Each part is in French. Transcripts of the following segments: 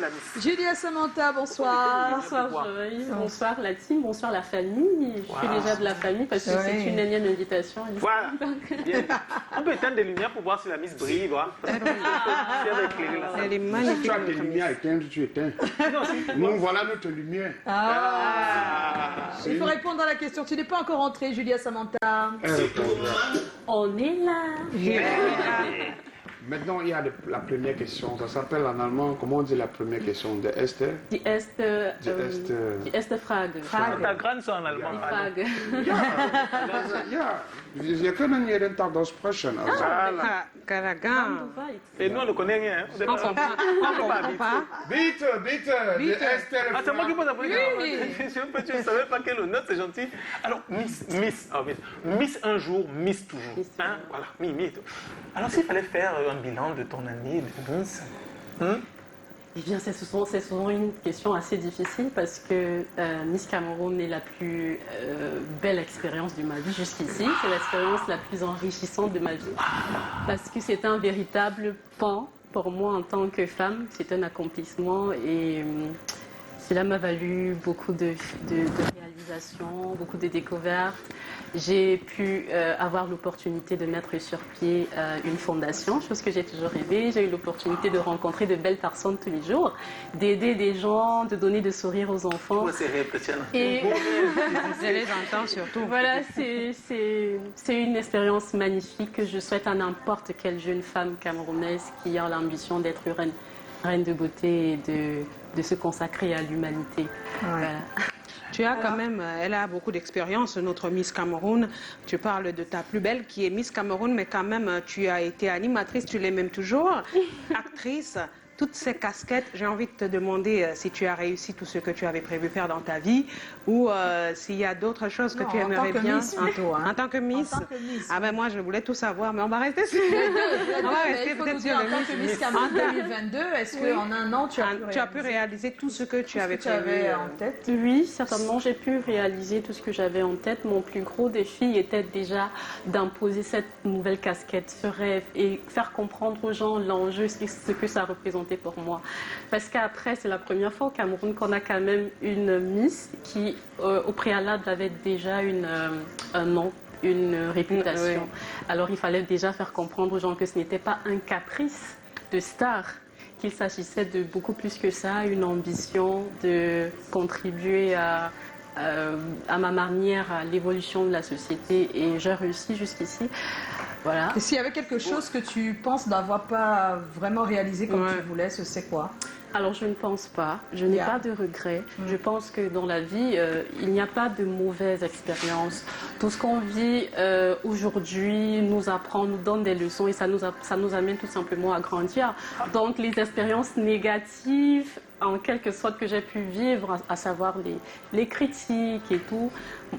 la Miss. Julia Samantha, bonsoir. Bonsoir Joël, bonsoir la team, bonsoir la famille. Je suis déjà de la famille parce que c'est une énième invitation. Voilà. Bien. On peut éteindre des lumières pour voir si la Miss brille. Elle est magnifique. Tu as tes lumières éteintes, tu éteins. Nous, voilà notre lumière. Il faut répondre à la question. Tu n'es pas encore entrée, Julia Samantha. On est là. Maintenant, il y a la première question. Ça s'appelle en allemand, comment on dit la première question? De Esther? Die erste Frage. Ta grande soeur en allemand. Die Frage. Ja, wir können jeden Tag das sprechen. Also. Karagan. Et nous, on ne connaît rien. On comprend pas. Bitte, die Esther. Ah, c'est moi qui pose la première question. Tu ne savais pas quel honneur, c'est gentil. Alors, Miss un jour, Miss toujours. Hein? Voilà, Miss. Alors, s'il fallait faire un bilan de ton année de Miss, Eh bien, c'est souvent une question assez difficile parce que Miss Cameroun est la plus belle expérience de ma vie jusqu'ici. C'est l'expérience la plus enrichissante de ma vie parce que c'est un véritable pan pour moi en tant que femme. C'est un accomplissement et cela m'a valu beaucoup de réalisations, beaucoup de découvertes. J'ai pu avoir l'opportunité de mettre sur pied une fondation, chose que j'ai toujours rêvé. J'ai eu l'opportunité de rencontrer de belles personnes tous les jours, d'aider des gens, de donner des sourires aux enfants. moi, c'est rêve, Christiane. Et Vous les entendre surtout. voilà, c'est une expérience magnifique que je souhaite à n'importe quelle jeune femme camerounaise qui a l'ambition d'être reine de beauté et de se consacrer à l'humanité. Voilà. Tu as quand même, elle a beaucoup d'expérience, notre Miss Cameroun. Tu parles de ta plus belle qui est Miss Cameroun, mais quand même, tu as été animatrice, tu l'es même toujours, actrice. Toutes ces casquettes, j'ai envie de te demander si tu as réussi tout ce que tu avais prévu faire dans ta vie ou s'il y a d'autres choses que tu aimerais bien. En tant que Miss. Ah ben moi je voulais tout savoir, mais on va rester sur On va rester peut-être sur le Miss Cameroun 2022. Est-ce qu'en un an tu as pu réaliser tout ce que tu avais prévu en tête? Oui, certainement, j'ai pu réaliser tout ce que j'avais en tête. Mon plus gros défi était déjà d'imposer cette nouvelle casquette, ce rêve et faire comprendre aux gens l'enjeu, ce que ça représentait pour moi. Parce qu'après, c'est la première fois au Cameroun qu'on a quand même une Miss qui, au préalable, avait déjà un nom, une réputation. Oui. Alors, il fallait déjà faire comprendre aux gens que ce n'était pas un caprice de star, qu'il s'agissait de beaucoup plus que ça, une ambition de contribuer à ma manière à l'évolution de la société et j'ai réussi jusqu'ici. Voilà. Et s'il y avait quelque chose que tu penses n'avoir pas vraiment réalisé comme tu voulais, c'est quoi? Alors je ne pense pas, je n'ai pas de regrets. Je pense que dans la vie, il n'y a pas de mauvaise expérience. Tout ce qu'on vit aujourd'hui nous apprend, nous donne des leçons et ça nous amène tout simplement à grandir. Donc les expériences négatives, en quelque sorte que j'ai pu vivre, à savoir les critiques et tout,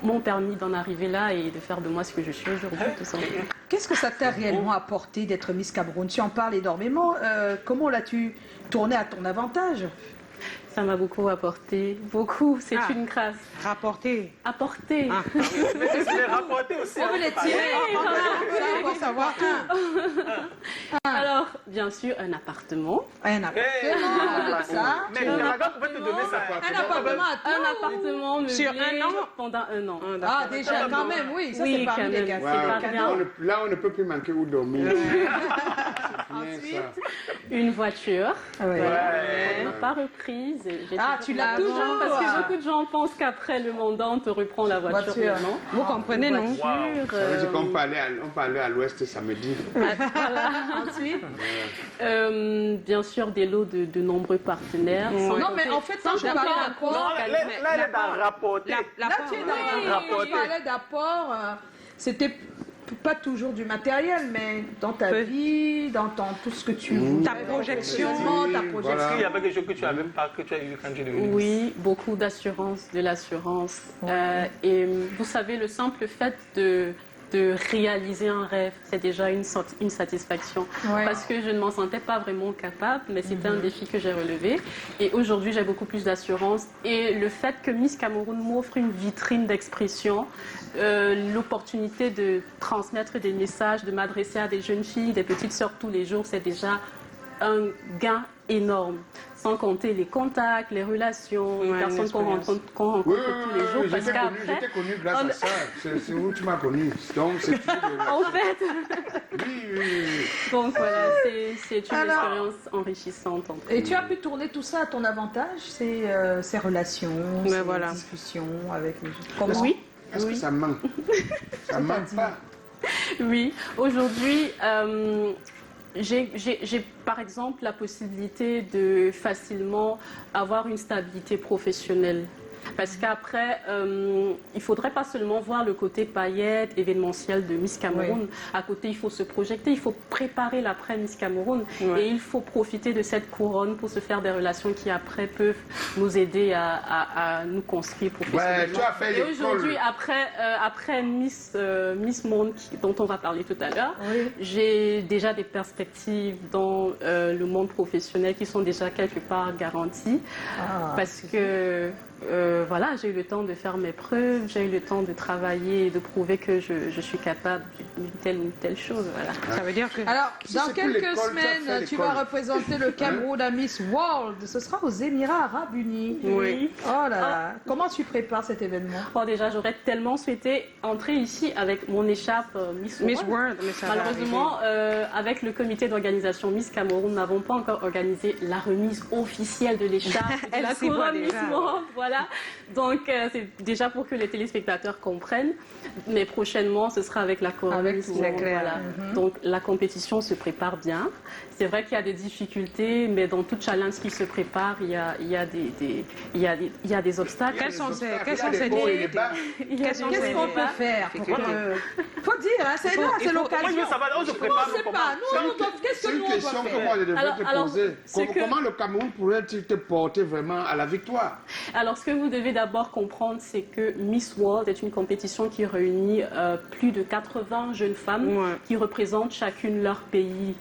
m'ont permis d'en arriver là et de faire de moi ce que je suis aujourd'hui, tout simplement. Qu'est-ce que ça t'a réellement apporté d'être Miss Cameroun? Tu en parles énormément. Comment l'as-tu tourné à ton avantage? Ça m'a beaucoup apporté, beaucoup, c'est une grâce. Rapporter. Apporter. Mais c'est ce qui est rapporté aussi. On veut les tirer. Ça, pour savoir. Alors, bien sûr, un appartement. Un appartement, ça. Mais Karagan pouvait te donner ça. Un appartement à toi. Un appartement meublé sur un an pendant un an. Ah, déjà, quand même, oui. Ça, c'est parmi les gars. Là, on ne peut plus manquer où dormir. Ensuite, une voiture. Ouais. On n'a pas reprise. Ah, tu l'as toujours. Parce que beaucoup de gens pensent qu'après le mandat, on te reprend la voiture. Non. Vous comprenez, non? Ça veut dire qu'on peut aller à l'ouest samedi. Voilà. Ensuite, bien sûr, des lots de nombreux partenaires. Non, mais en fait, quand je parlais d'apport, Là, elle est dans rapporter. là, tu es dans je parlais d'apport, c'était pas toujours du matériel, mais dans ta vie, dans tout ce que tu ta projection, ta projection. Est-ce qu'il y avait quelque chose que tu n'avais pas, que tu as eu quand tu es devenue? Oui, beaucoup d'assurance, de l'assurance. Et vous savez, le simple fait de réaliser un rêve, c'est déjà une satisfaction. Parce que je ne m'en sentais pas vraiment capable, mais c'était un défi que j'ai relevé. Et aujourd'hui, j'ai beaucoup plus d'assurance. Et le fait que Miss Cameroun m'offre une vitrine d'expression, l'opportunité de transmettre des messages, de m'adresser à des jeunes filles, des petites sœurs tous les jours, c'est déjà un gain énorme. Sans compter les contacts, les relations, les personnes qu'on rencontre tous les jours. Parce qu'après, j'étais connu grâce à ça. C'est où tu m'as connu. Donc, c'est toujours en fait, oui. donc voilà, c'est une expérience enrichissante. Et tu as pu tourner tout ça à ton avantage, ces relations, ces discussions avec les gens. Comment? Oui. Est-ce que ça manque? Ça manque pas? Oui, aujourd'hui, j'ai par exemple la possibilité de facilement avoir une stabilité professionnelle. Parce qu'après, il ne faudrait pas seulement voir le côté paillettes, événementiel de Miss Cameroun. Oui. À côté, il faut se projeter, il faut préparer l'après Miss Cameroun. Oui. Et il faut profiter de cette couronne pour se faire des relations qui après peuvent nous aider à nous construire professionnellement. Ouais, tu as fait et aujourd'hui, après Miss Monde, dont on va parler tout à l'heure, j'ai déjà des perspectives dans le monde professionnel qui sont déjà quelque part garanties. Parce que... voilà, j'ai eu le temps de faire mes preuves, j'ai eu le temps de travailler et de prouver que je suis capable d'une telle ou telle chose. Voilà. Ça veut dire que... Alors, dans quelques semaines, tu vas représenter le Cameroun à Miss World. Ce sera aux Émirats Arabes Unis. Oui. Oh là là. Comment tu prépares cet événement? Déjà, j'aurais tellement souhaité entrer ici avec mon écharpe Miss World. Malheureusement, avec le comité d'organisation Miss Cameroun, nous n'avons pas encore organisé la remise officielle de l'écharpe de la couronne Miss World. Voilà. Donc, c'est déjà pour que les téléspectateurs comprennent. Mais prochainement, ce sera avec la couronne Miss World. Voilà. Donc, la compétition se prépare bien. C'est vrai qu'il y a des difficultés, mais dans tout challenge qui se prépare, il y a des obstacles. Quels sont ces Qu'est-ce qu'on peut faire? Il faut dire, hein, c'est là, c'est l'occasion. Moi, ça va, je prépare. On ne sait pas. Qu'est-ce que nous on doit faire? C'est une question que moi je devrais te poser. Comment le Cameroun pourrait-il te porter vraiment à la victoire? Alors, ce que vous devez d'abord comprendre, c'est que Miss World est une compétition qui réunit plus de 80 jeunes femmes qui représentent chacune leur pays.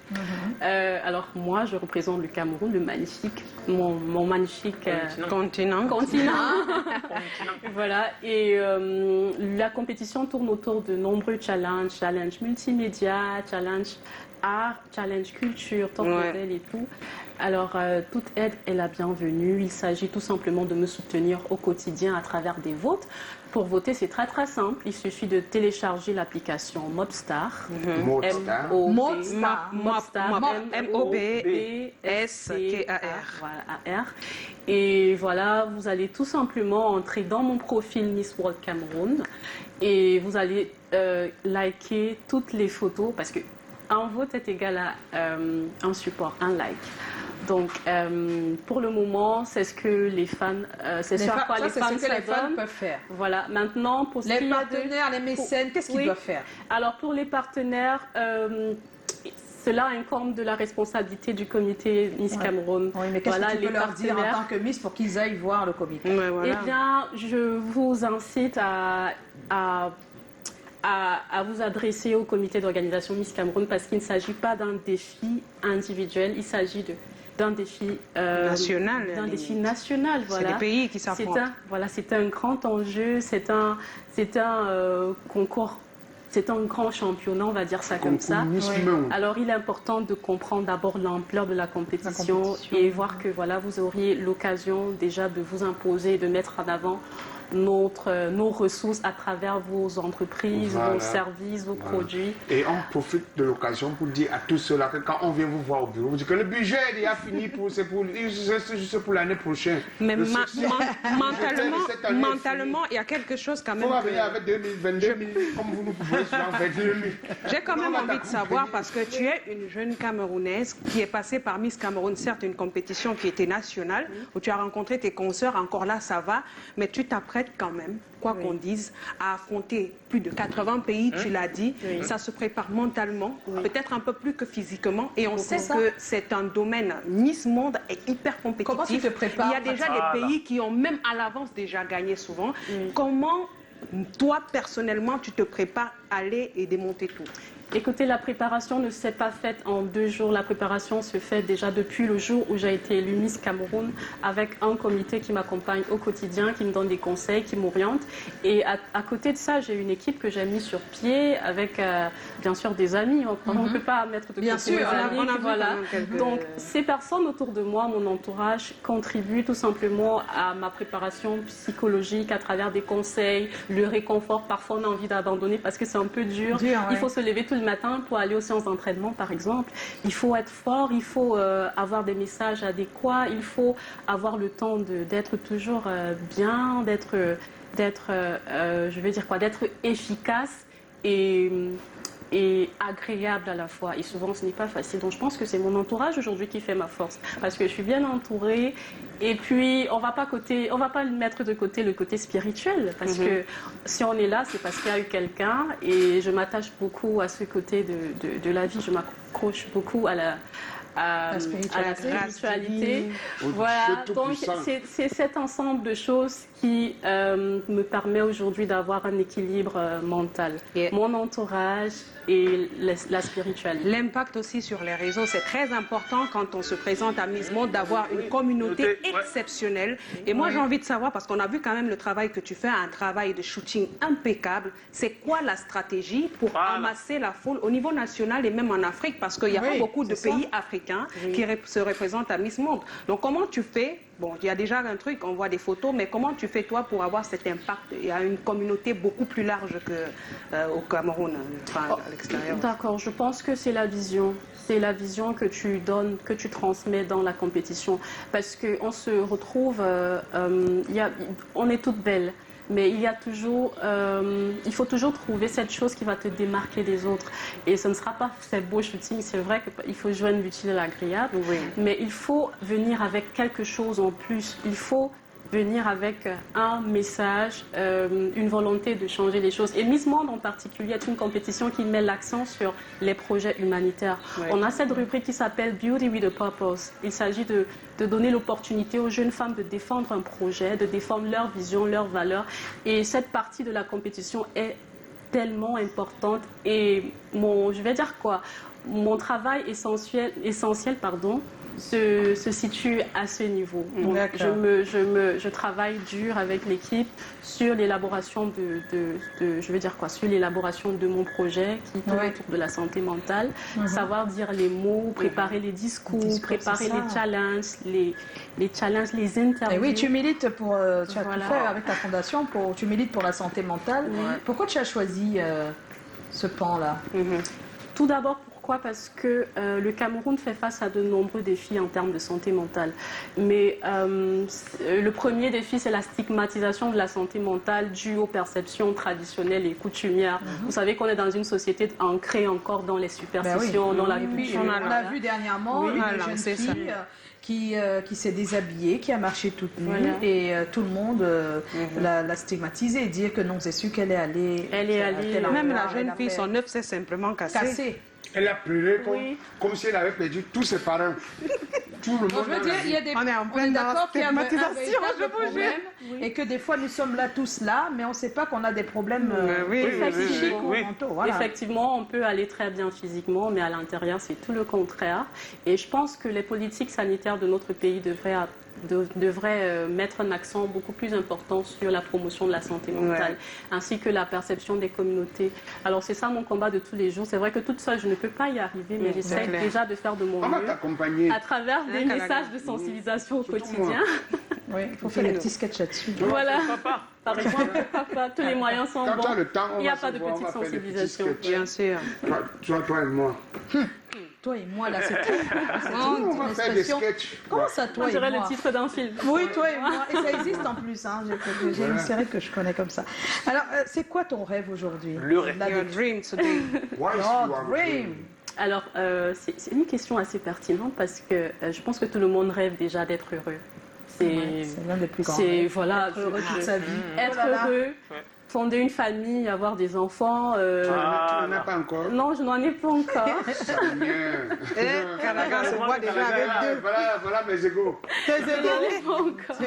Alors, moi, je représente le Cameroun, le magnifique, mon magnifique continent. Voilà. Et la compétition tourne autour de nombreux challenges. Challenge multimédia, challenge art, challenge culture, top modèle et tout. Alors, toute aide est la bienvenue. Il s'agit tout simplement de me soutenir au quotidien à travers des votes. Pour voter, c'est très très simple. Il suffit de télécharger l'application Mobstar. Mobstar. M-O-B-S-T-A-R. Voilà, A-R. Et voilà, vous allez tout simplement entrer dans mon profil Miss World Cameroun et vous allez liker toutes les photos parce que un vote est égal à un support, un like. Donc, pour le moment, c'est ce que les fans, c'est ce à quoi les fans peuvent faire. Voilà. Maintenant, pour les partenaires, les mécènes, qu'est-ce qu'ils doivent faire? Alors, pour les partenaires, cela incombe de la responsabilité du comité Miss Cameroun. Oui, mais qu'est-ce que tu peux leur dire en tant que Miss pour qu'ils aillent voir le comité? Eh bien, je vous incite à vous adresser au comité d'organisation Miss Cameroun parce qu'il ne s'agit pas d'un défi individuel, il s'agit d'un défi national. D'un défi national, voilà. C'est des pays qui s'affrontent. C'est un grand enjeu, c'est un concours. C'est un grand championnat, on va dire ça comme ça. Alors, il est important de comprendre d'abord l'ampleur de la compétition et voir que voilà, vous auriez l'occasion déjà de vous imposer et de mettre en avant nos ressources à travers vos entreprises, vos services, vos produits. Et on profite de l'occasion pour dire à tous ceux-là que quand on vient vous voir au bureau, vous dites que le budget est déjà fini, c'est juste pour l'année prochaine. Mais mentalement, il y a quelque chose quand même. Il faut venir avec 2022 comme vous nous pouvez souvent faire 2000. J'ai quand même envie de savoir parce que tu es une jeune Camerounaise qui est passée par Miss Cameroun, certes une compétition qui était nationale, où tu as rencontré tes consoeurs, encore là ça va, mais tu t'apprêtes quand même, quoi qu'on dise, à affronter plus de 80 pays, tu l'as dit. Ça se prépare mentalement, peut-être un peu plus que physiquement. Et on sait que c'est un domaine, Miss Monde est hyper compétitif. Comment tu te prépares? Il y a déjà des pays qui ont même à l'avance déjà gagné souvent. Comment, toi, personnellement, tu te prépares à aller et démonter tout? Écoutez, la préparation ne s'est pas faite en 2 jours. La préparation se fait déjà depuis le jour où j'ai été élue Miss Cameroun, avec un comité qui m'accompagne au quotidien, qui me donne des conseils, qui m'oriente. Et à côté de ça, j'ai une équipe que j'ai mis sur pied avec bien sûr des amis. On ne peut pas mettre de Bien côté sûr, mes amis. on a vu Voilà. quand même quelques- Donc ces personnes autour de moi, mon entourage, contribuent tout simplement à ma préparation psychologique à travers des conseils, le réconfort. Parfois, on a envie d'abandonner parce que c'est un peu dur. Dur, ouais. Il faut se lever tout le matin pour aller aux séances d'entraînement, par exemple. Il faut être fort, il faut avoir des messages adéquats, il faut avoir le temps d'être toujours bien, d'être efficace et agréable à la fois. Et souvent, ce n'est pas facile. Donc, je pense que c'est mon entourage aujourd'hui qui fait ma force. Parce que je suis bien entourée. Et puis, on ne va pas mettre de côté le côté spirituel. Parce que si on est là, c'est parce qu'il y a eu quelqu'un. Et je m'attache beaucoup à ce côté de la vie. Je m'accroche beaucoup à la spiritualité. Voilà, donc c'est cet ensemble de choses qui me permet aujourd'hui d'avoir un équilibre mental. Yeah. Mon entourage et la spiritualité. L'impact aussi sur les réseaux, c'est très important quand on se présente à Miss Monde d'avoir une communauté Ouais. exceptionnelle. Et moi, j'ai envie de savoir, parce qu'on a vu quand même le travail que tu fais, un travail de shooting impeccable. C'est quoi la stratégie pour amasser la foule au niveau national et même en Afrique? Parce qu'il n'y a pas beaucoup de pays africains qui se représentent à Miss Monde. Donc, comment tu fais? Bon, il y a déjà un truc, on voit des photos, mais comment tu fais toi pour avoir cet impact? Il y a une communauté beaucoup plus large qu'au Cameroun, enfin, à l'extérieur. D'accord, je pense que c'est la vision. C'est la vision que tu donnes, que tu transmets dans la compétition. Parce qu'on se retrouve, on est toutes belles. Mais il faut toujours trouver cette chose qui va te démarquer des autres. Et ce ne sera pas ces beaux shootings. C'est vrai qu'il faut joindre l'utile à l'agréable. Oui. Mais il faut venir avec quelque chose en plus. Il faut venir avec un message, une volonté de changer les choses. Et Miss Monde en particulier est une compétition qui met l'accent sur les projets humanitaires. Ouais. On a cette rubrique qui s'appelle Beauty with a Purpose. Il s'agit de donner l'opportunité aux jeunes femmes de défendre un projet, de défendre leur vision, leurs valeurs. Et cette partie de la compétition est tellement importante. Et mon travail essentiel, se situe à ce niveau. Donc, je travaille dur avec l'équipe sur l'élaboration sur l'élaboration de mon projet qui tourne autour de la santé mentale, savoir dire les mots, préparer les discours, préparer les challenges, les interviews. Et oui, tu milites pour, tu as tout fait avec ta fondation, tu milites pour la santé mentale. Ouais. Pourquoi tu as choisi ce pan-là? Tout d'abord, pourquoi? Parce que le Cameroun fait face à de nombreux défis en termes de santé mentale. Mais le premier défi, c'est la stigmatisation de la santé mentale due aux perceptions traditionnelles et coutumières. Vous savez qu'on est dans une société ancrée encore dans les superstitions, dans la religion. On a vu dernièrement une jeune fille qui s'est déshabillée, qui a marché toute nue, et tout le monde l'a stigmatisée, dire que non, c'est sûr qu'elle est allée. Même la jeune fille, son œuf s'est simplement cassé. Elle a pleuré comme si elle avait perdu tous ses parents. Tout le monde. Je veux dire, il y a des... On est en pleine d'accord qu'il y a un stigmatisation, véritable problème et que des fois nous sommes là tous là, mais on ne sait pas qu'on a des problèmes psychiques ou mentaux. Voilà. Effectivement, on peut aller très bien physiquement, mais à l'intérieur, c'est tout le contraire. Et je pense que les politiques sanitaires de notre pays devrait mettre un accent beaucoup plus important sur la promotion de la santé mentale, ainsi que la perception des communautés. Alors c'est ça mon combat de tous les jours. C'est vrai que toute seule, je ne peux pas y arriver, mais j'essaie déjà de faire de mon mieux à travers des messages de sensibilisation au quotidien. Oui, il faut faire des petits sketchs là-dessus. Voilà. Par exemple, tous les moyens sont Quand bons. tu as le temps, Il n'y a pas de petite sensibilisation. Bien sûr. Toi et moi. Toi et moi, là, c'est On va faire des sketchs. Comment ça, On toi et dirait moi? le titre d'un film. Oui, toi et moi. Et ça existe en plus. Hein. J'ai une série que je connais comme ça. Alors, c'est quoi ton rêve aujourd'hui? Le rêve. Là, Your dream today. Why is Your you are dream. Alors, c'est une question assez pertinente parce que je pense que tout le monde rêve déjà d'être heureux. C'est l'un des plus grands. C'est rêves. voilà, Être heureux toute sa vie. Être Oh là là. heureux fonder une famille, avoir des enfants. Tu n'en as pas encore? Non, je n'en ai pas encore. Ça vient. Calaga se voit déjà avec deux. Voilà mes égaux. Je n'en ai pas encore.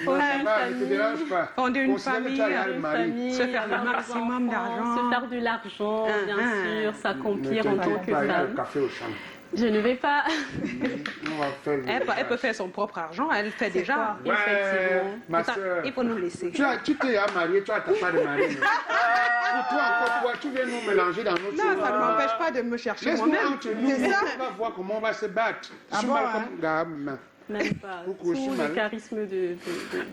Fonder une Ça va, ne te dérange pas. Fonder une Considère que famille, tu as le mari. se faire le des maximum enfants, d'argent. se faire de l'argent, bien sûr, s'accomplir en tant que pas aller au femme. café au champ. Je ne vais pas. On va faire Elle peut faire son propre argent, elle le fait déjà. Ouais, Effectivement. ma soeur. Il faut nous laisser. Tu t'es marié, tu as ta part de mari. Pour toi encore, toi, tu viens nous mélanger dans notre Non, ça ne m'empêche pas de me chercher Laisse-nous moi-même. entre nous, on va voir comment on va se battre. Je suis mal comme gamin. Même pas. Beaucoup, je suis Tout le mal. charisme de...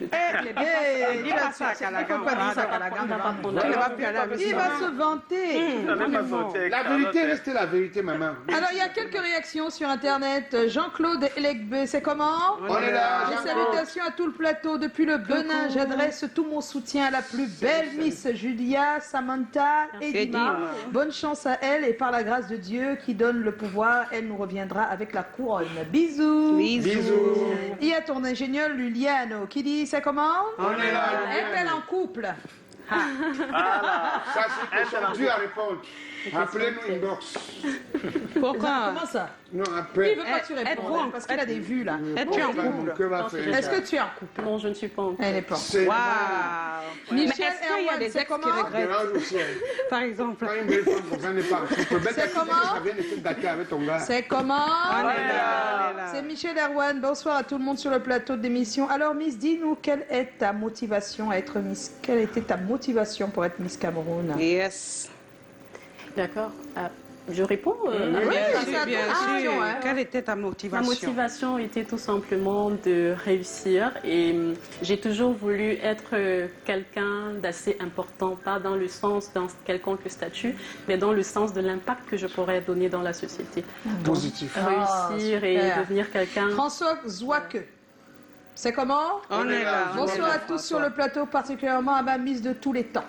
Il va ça, Calaga. Il faut pas dire ça, Calaga. On va pas prendre Tu ne la- vas plus aller à la Il maison. va se vanter. Tu n'as même pas sauté avec La Charlotte, vérité hein. reste la vérité, maman. Alors, il y a quelques réactions sur Internet. Jean-Claude Elegbe, c'est comment? On est là, Les Jean-Claude. salutations à tout le plateau. Depuis le Benin, j'adresse tout mon soutien à la plus belle Miss Julia, Samantha et Et Dima. Dima. Bonne chance à elle et par la grâce de Dieu qui donne le pouvoir, elle nous reviendra avec la couronne. Bisous. Bisous. Il y a ton ingénieur Luliano qui dit c'est comment? On est là. Est-elle en couple? Ça, c'est une question dure à répondre. Appelez-nous inbox. Pourquoi? Comment ça? Non, Il après. veut pas que tu êtes-vous répondes en- hein, parce qu'il a des vues là. Es-tu en Mon couple? cœur va Non, faire c'est- Est-ce ça. que tu es en couple? Non, je ne suis pas en couple. Elle n'est pas. C'est Waouh! Mais Michel est-ce qu'il y a Erwan, des c'est ex qui comment? regrettent? dérange aussi. Par exemple. Quand une belle femme comme ça n'est pas en couple, bête, C'est comment? ça vient de te gâter avec ton gars. C'est comment? On est là, on est là. C'est Michel Erwan. Bonsoir à tout le monde sur le plateau d'émission. Alors, Miss, dis-nous, quelle est ta motivation à être Miss? Quelle était ta motivation pour être Miss Cameroun? Yes. D'accord. Je réponds Oui, c'est à bien toi la question, sûr. hein. Quelle était ta Ma motivation? motivation était tout simplement de réussir et j'ai toujours voulu être quelqu'un d'assez important, pas dans le sens d'un quelconque statut, mais dans le sens de l'impact que je pourrais donner dans la société. Positif. Réussir et super. devenir quelqu'un. François Zouake. C'est comment? On est là. Bonsoir à tous sur le plateau, particulièrement à ma Miss de tous les temps.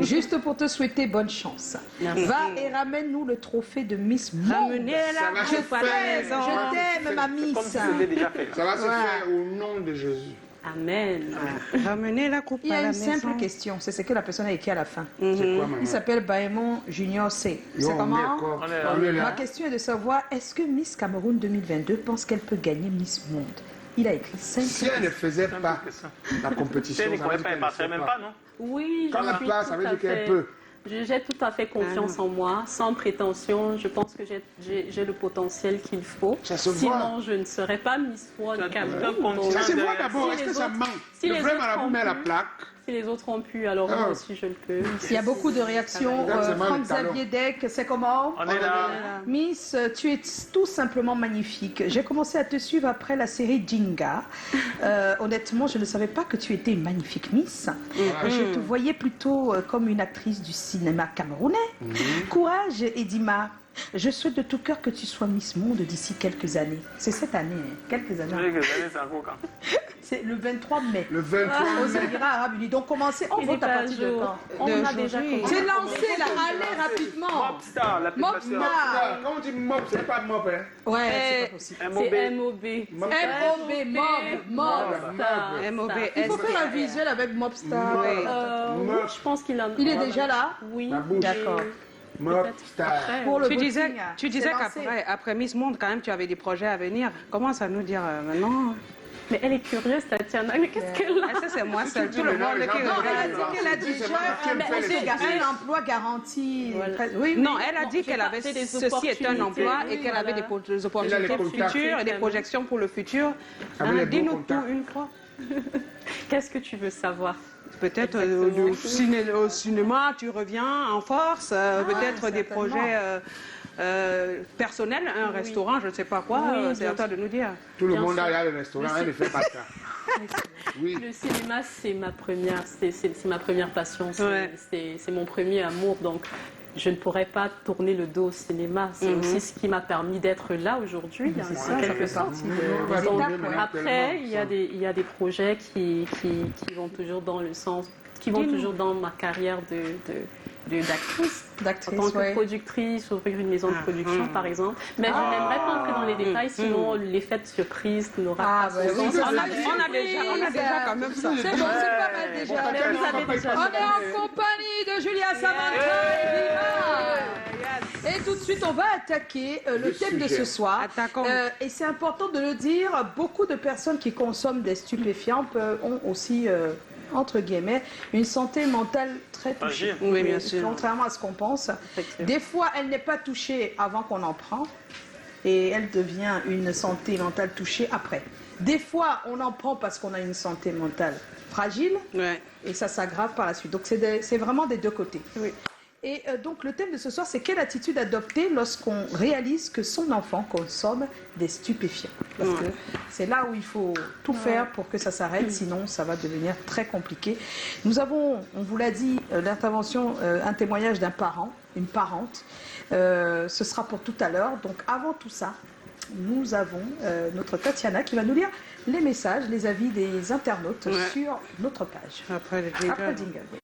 Juste pour te souhaiter bonne chance. Merci. Va et ramène-nous le trophée de Miss Monde. Ramenez Ça la va se coupe à la faire. maison. Je t'aime, ma Comme Miss. si c'était déjà fait. Ça va se Ouais. faire au nom de Jésus. Amen. Ramenez la coupe Il y à a la une maison. simple question, c'est ce que la personne a écrit à la fin. C'est quoi, maman? Il s'appelle Baemon Junior C. Yo, C'est on est comment? d'accord. On est là. On est Ma là. question est de savoir, est-ce que Miss Cameroun 2022 pense qu'elle peut gagner Miss Monde? Il a écrit 5 Si elle ne faisait pas que ça. la compétition, Elle ne ça veut croyait dire pas, elle qu'elle ne passerait sait même pas. pas, non? Oui, Quand je elle suis passe, ça tout veut à dire qu'elle fait- peut. J'ai tout à fait confiance en moi, sans prétention. Je pense que j'ai le potentiel qu'il faut. Ça se voit. Sinon, je ne serais pas Miss World Tu as Cameroun. tout un Donc, continent. Ça se voit derrière. d'abord, Si est-ce que les ça autres- manque? si Le les vrai autres marabout ont met la pu- plaque. Si les autres ont pu, alors Ah. moi aussi je le peux. Il y a beaucoup de réactions. Regarde seulement Franck le talent. Xavier Deck, c'est comment? On est là. Miss, tu es tout simplement magnifique. J'ai commencé à te suivre après la série Jinga. Honnêtement, je ne savais pas que tu étais une magnifique Miss. Je te voyais plutôt comme une actrice du cinéma camerounais. Courage, Edima. Je souhaite de tout cœur que tu sois Miss Monde d'ici quelques années. C'est cette année, hein. Quelques années. Oui, que vous allez, c'est encore quand. C'est le 23 mai. Le 23 Aux mai. Émirats Arabes Unis. Donc commencez, on Il vote est à pas partir de jour. quand? On a De déjà janvier. commencé. C'est lancé là, allez rapidement. Mobstar, l'application. Mobstar. Quand on dit mob, ce n'est pas mob, hein. Ouais, c'est pas possible. C'est MOB. MOB. M-O-B, Mob. Star. M-O-B-S. Il faut faire un visuel avec Mobstar. Oui. Oui, je pense qu'il en Il est déjà là? Oui. La bouche. D'accord. Mob Peut-être star. après. Pour le Tu disais, voting, tu c'est disais lancé. qu'après Miss Monde, quand même, tu avais des projets à venir. Commence à nous dire maintenant. Mais elle est curieuse, Tatiana. Mais qu'est-ce qu'elle a? Ah, ça, c'est moi seul. dis Tout le maintenant, monde les qui gens Non, elle a regarde. dit qu'elle a déjà un emploi garanti. Voilà. Oui, Non, elle a Non, dit j'ai qu'elle pas avait fait des ceci est un emploi opportunités, et qu'elle avait voilà. des opportunités les contacts. futures et des projections pour le futur. Avec les bons Dis-nous contacts. tout une fois. Qu'est-ce que tu veux savoir? Peut-être Exactement. au cinéma, tu reviens en force. Peut-être des certainement. projets personnels, un restaurant, je ne sais pas quoi. Oui, C'est bien à toi de nous dire. Tout le Bien monde sûr. a le restaurant, elle ne fait pas ça. Oui. Le cinéma, c'est ma première passion, Ouais. c'est mon premier amour, donc je ne pourrais pas tourner le dos au cinéma. C'est aussi ce qui m'a permis d'être là aujourd'hui, en quelque sorte. On va Donc, tourner maintenant après, tellement, il y a des projets qui vont toujours dans le sens, qui vont toujours dans ma carrière d'actrice. En D'actrice, tant que ouais. productrice, ouvrir une maison de production, par exemple. Mais je n'aimerais pas entrer dans les détails, sinon l'effet de surprise n'aura Ah, pas bah son oui, sens. ça, On a déjà quand même ça. C'est bon, c'est pas mal déjà. Vous avez déjà On est en compagnie de Julia Samantha et Viva. Et tout de suite, on va attaquer le thème de ce soir. Attaquons. Et c'est important de le dire, beaucoup de personnes qui consomment des stupéfiants ont aussi, entre guillemets, une santé mentale très touchée. Fragile. Oui, bien sûr. Contrairement à ce qu'on pense. Effectivement. Des fois, elle n'est pas touchée avant qu'on en prend. Et elle devient une santé mentale touchée après. Des fois, on en prend parce qu'on a une santé mentale fragile. Ouais. Et ça s'aggrave par la suite. Donc c'est vraiment des deux côtés. Oui. Et donc le thème de ce soir, c'est quelle attitude adopter lorsqu'on réalise que son enfant consomme des stupéfiants. Parce que c'est là où il faut tout faire pour que ça s'arrête, sinon ça va devenir très compliqué. Nous avons, on vous l'a dit, l'intervention, un témoignage d'un parent, une parente. Ce sera pour tout à l'heure. Donc avant tout ça, nous avons notre Tatiana qui va nous lire les messages, les avis des internautes sur notre page. Après le Après jingle. jingle, oui.